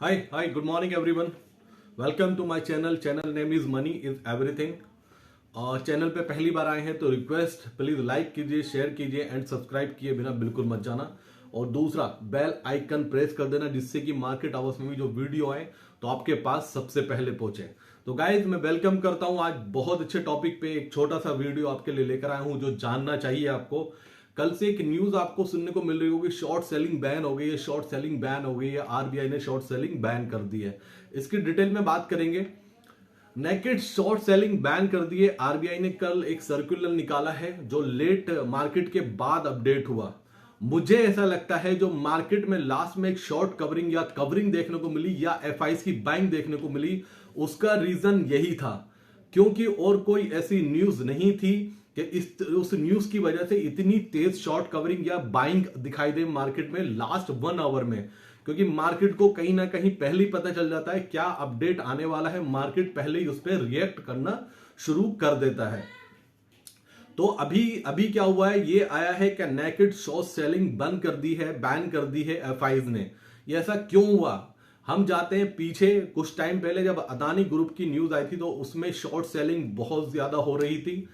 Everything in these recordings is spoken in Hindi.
Hi, good morning everyone. Welcome to my channel. Channel name is Money is Everything. और चैनल पे पहली बार आए हैं तो रिक्वेस्ट प्लीज लाइक कीजिए, शेयर कीजिए एंड सब्सक्राइब किए बिना बिल्कुल मत जाना। और दूसरा बेल आइकन प्रेस कर देना जिससे कि मार्केट आवर्स में भी जो वीडियो आए तो आपके पास सबसे पहले पहुंचे। तो गाइज मैं वेलकम करता हूं, आज बहुत अच्छे टॉपिक पे एक छोटा सा वीडियो आपके लिए लेकर आया हूं जो जानना चाहिए आपको। कल से एक न्यूज आपको सुनने को मिल रही होगी, शॉर्ट सेलिंग बैन हो गई है, शॉर्ट सेलिंग बैन हो गई है, आरबीआई ने शॉर्ट सेलिंग बैन कर दी है। इसकी डिटेल में बात करेंगे। नेकेड शॉर्ट सेलिंग बैन कर दिए आरबीआई ने। कल एक सर्कुलर निकाला है जो लेट मार्केट के बाद अपडेट हुआ। मुझे ऐसा लगता है जो मार्केट में लास्ट में एक शॉर्ट कवरिंग या कवरिंग देखने को मिली या एफआईस की बाइंग देखने को मिली, उसका रीजन यही था क्योंकि और कोई ऐसी न्यूज नहीं थी कि उस न्यूज की वजह से इतनी तेज शॉर्ट कवरिंग या बाइंग दिखाई दे मार्केट में लास्ट 1 आवर में। क्योंकि मार्केट को कहीं ना कहीं पहले ही पता चल जाता है क्या अपडेट आने वाला है, मार्केट पहले ही उस पर रिएक्ट करना शुरू कर देता है। तो अभी अभी क्या हुआ है, ये आया है कि नेकेड शॉर्ट सेलिंग बंद कर दी है, बैन कर दी है एफआईज ने। ये ऐसा क्यों हुआ, हम जाते हैं पीछे। कुछ टाइम पहले जब अदानी ग्रुप की न्यूज आई थी तो उसमें शॉर्ट सेलिंग बहुत ज्यादा हो रही थी।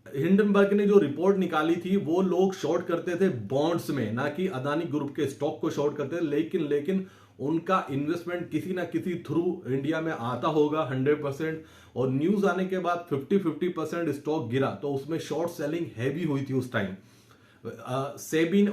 हिंडनबर्ग ने जो रिपोर्ट निकाली थी वो लोग शॉर्ट करते थे बॉन्ड्स में, ना कि अदानी ग्रुप के स्टॉक को शॉर्ट करते थे। लेकिन उनका इन्वेस्टमेंट किसी ना किसी थ्रू इंडिया में आता होगा 100%। और न्यूज आने के बाद 50-50% स्टॉक गिरा तो उसमें शॉर्ट सेलिंग हैवी हुई थी उस टाइम। सेबी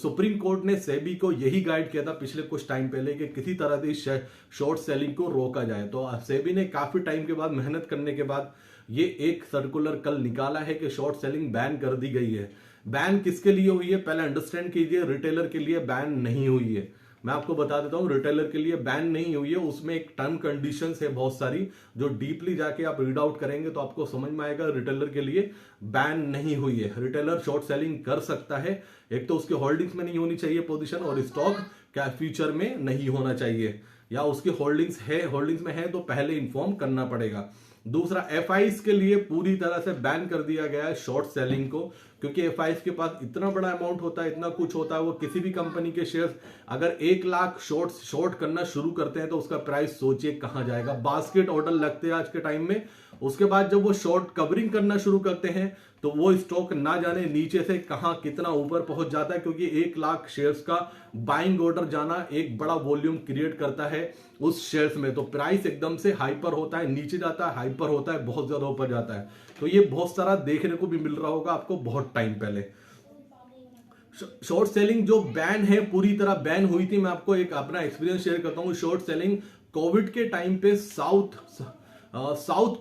सुप्रीम कोर्ट ने सेबी को यही गाइड किया था पिछले कुछ टाइम पहले कि किसी तरह से शॉर्ट सेलिंग को रोका जाए। तो सेबी ने काफी टाइम के बाद मेहनत करने के बाद ये एक सर्कुलर कल निकाला है कि शॉर्ट सेलिंग बैन कर दी गई है। बैन किसके लिए हुई है पहले अंडरस्टैंड कीजिए। रिटेलर के लिए बैन नहीं हुई है, मैं आपको बता देता हूं। रिटेलर के लिए बैन नहीं हुई है, उसमें एक टर्म कंडीशंस है बहुत सारी जो डीपली जाके आप रीड आउट करेंगे तो आपको समझ में आएगा। रिटेलर के लिए बैन नहीं हुई है। रिटेलर शॉर्ट सेलिंग कर सकता है, एक तो उसके होल्डिंग्स में नहीं होनी चाहिए पोजीशन, और स्टॉक क्या फ्यूचर में नहीं होना चाहिए, या उसकी होल्डिंग्स में है तो पहले इन्फॉर्म करना पड़ेगा। दूसरा, एफआईस के लिए पूरी तरह से बैन कर दिया गया है शॉर्ट सेलिंग को, क्योंकि एफआईस के पास इतना बड़ा अमाउंट होता है, इतना कुछ होता है। वो किसी भी कंपनी के शेयर्स अगर 1 लाख शॉर्ट करना शुरू करते हैं तो उसका प्राइस सोचिए कहां जाएगा। बास्केट ऑर्डर लगते हैं आज के टाइम में। उसके बाद जब वो शॉर्ट कवरिंग करना शुरू करते हैं तो वो स्टॉक ना जाने नीचे से कहां कितना ऊपर पहुंच जाता है, क्योंकि 1 लाख शेयर्स का बाइंग ऑर्डर जाना एक बड़ा वॉल्यूम क्रिएट करता है उस शेयर्स में। तो प्राइस एकदम से हाइपर होता है, नीचे जाता है, हाइपर होता है, बहुत ज्यादा ऊपर जाता है। तो ये बहुत सारा देखने को भी मिल रहा होगा आपको बहुत टाइम पहले। शॉर्ट सेलिंग जो बैन है, पूरी तरह बैन हुई थी। मैं आपको एक अपना एक्सपीरियंस शेयर करता हूं। शॉर्ट सेलिंग कोविड के टाइम पे साउथ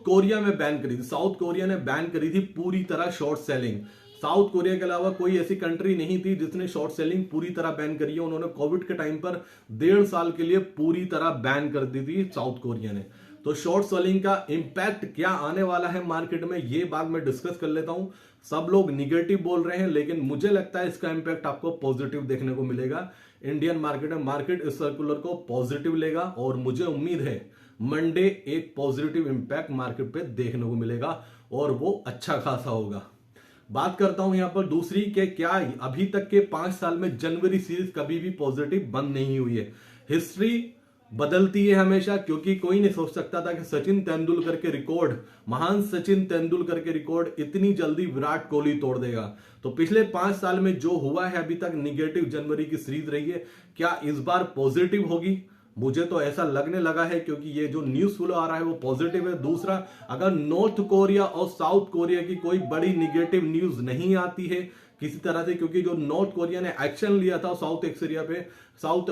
कोरिया में बैन करी थी। साउथ कोरिया ने बैन करी थी पूरी तरह शॉर्ट सेलिंग। साउथ कोरिया के अलावा कोई ऐसी कंट्री नहीं थी जिसने शॉर्ट सेलिंग पूरी तरह बैन करी है। उन्होंने कोविड के टाइम पर 1.5 साल के लिए पूरी तरह बैन कर दी थी साउथ कोरिया ने। तो शॉर्ट सेलिंग का इंपैक्ट क्या आने वाला है मार्केट में, ये बात मैं डिस्कस कर लेता हूं। सब लोग निगेटिव बोल रहे हैं, लेकिन मुझे लगता है इसका इंपैक्ट आपको पॉजिटिव देखने को मिलेगा इंडियन मार्केट में। मार्केट इस सर्कुलर को पॉजिटिव लेगा और मुझे उम्मीद है मंडे एक पॉजिटिव इंपैक्ट मार्केट पे देखने को मिलेगा और वो अच्छा खासा होगा। बात करता हूं यहां पर दूसरी के क्या अभी तक के 5 साल में जनवरी सीरीज कभी भी पॉजिटिव बंद नहीं हुई है। हिस्ट्री बदलती है हमेशा, क्योंकि कोई नहीं सोच सकता था कि सचिन तेंदुलकर के रिकॉर्ड, महान सचिन तेंदुलकर के रिकॉर्ड इतनी जल्दी विराट कोहली तोड़ देगा। तो पिछले 5 साल में जो हुआ है अभी तक निगेटिव जनवरी की सीरीज रही है, क्या इस बार पॉजिटिव होगी? मुझे तो ऐसा लगने लगा है, क्योंकि ये जो न्यूज फ्लो आ रहा है वो पॉजिटिव है। दूसरा, अगर नॉर्थ कोरिया और साउथ कोरिया की कोई बड़ी निगेटिव न्यूज नहीं आती है किसी तरह से, क्योंकि जो नॉर्थ कोरिया ने एक्शन लिया था साउथ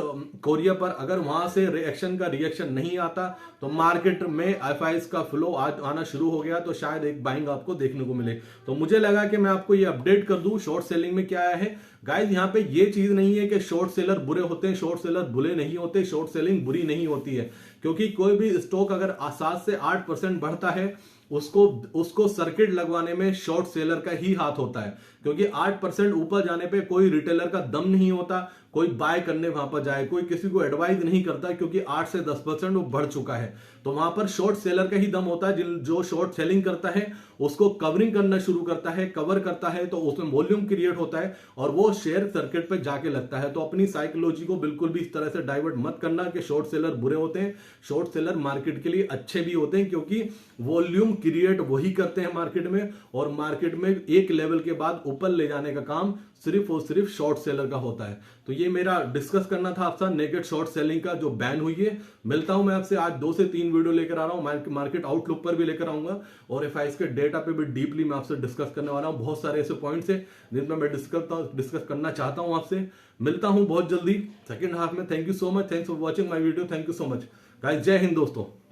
कोरिया पर, अगर वहां से रिएक्शन नहीं आता तो मार्केट में एफआईएस का फ्लो आना शुरू हो गया तो शायद एक बाइंग आपको देखने को मिले। तो मुझे लगा कि मैं आपको ये अपडेट कर दूं शॉर्ट सेलिंग में क्या आया है। गाइस, यहाँ पे ये चीज नहीं है कि शॉर्ट सेलर बुरे होते हैं, शॉर्ट सेलर बुरे नहीं होते, शॉर्ट सेलिंग बुरी नहीं होती है। क्योंकि कोई भी स्टॉक अगर 7 से 8% बढ़ता है उसको सर्किट लगवाने में शॉर्ट सेलर का ही हाथ होता है। क्योंकि 8% ऊपर जाने पे कोई रिटेलर का दम नहीं होता, कोई बाय करने वहां पर जाए, कोई किसी को एडवाइस नहीं करता, क्योंकि 8 से 10% वो बढ़ चुका है। तो वहां पर शॉर्ट सेलर का ही दम होता है। जो शॉर्ट सेलिंग करता है उसको कवरिंग करना शुरू करता है, कवर करता है, तो उसमें वॉल्यूम क्रिएट होता है और वो शेयर सर्किट पे जाके लगता है। तो अपनी साइकोलॉजी को बिल्कुल भी इस तरह से डाइवर्ट मत करना कि शॉर्ट सेलर बुरे होते हैं। शॉर्ट सेलर मार्केट के लिए अच्छे भी होते हैं, क्योंकि वॉल्यूम क्रिएट वही करते हैं मार्केट में, और मार्केट में एक लेवल के बाद ऊपर ले जाने का काम सिर्फ और सिर्फ शॉर्ट सेलर का होता है। तो ये मेरा डिस्कस करना था आपसे नेगेटिव शॉर्ट सेलिंग का जो बैन हुई है। मिलता हूं मैं आपसे, आज 2 से 3 वीडियो लेकर आ रहा हूं, मार्केट आउटलुक पर भी लेकर आऊंगा और एफआईएस के डेटा पे भी डीपली मैं आपसे डिस्कस करने वाला हूं। बहुत सारे ऐसे पॉइंट्स है जिनमें मैं डिस्कस करना चाहता हूं आपसे। मिलता हूं बहुत जल्दी सेकंड हाफ में। Thank you so much, thanks for watching my video, thank you so much guys, जय हिंद दोस्तों।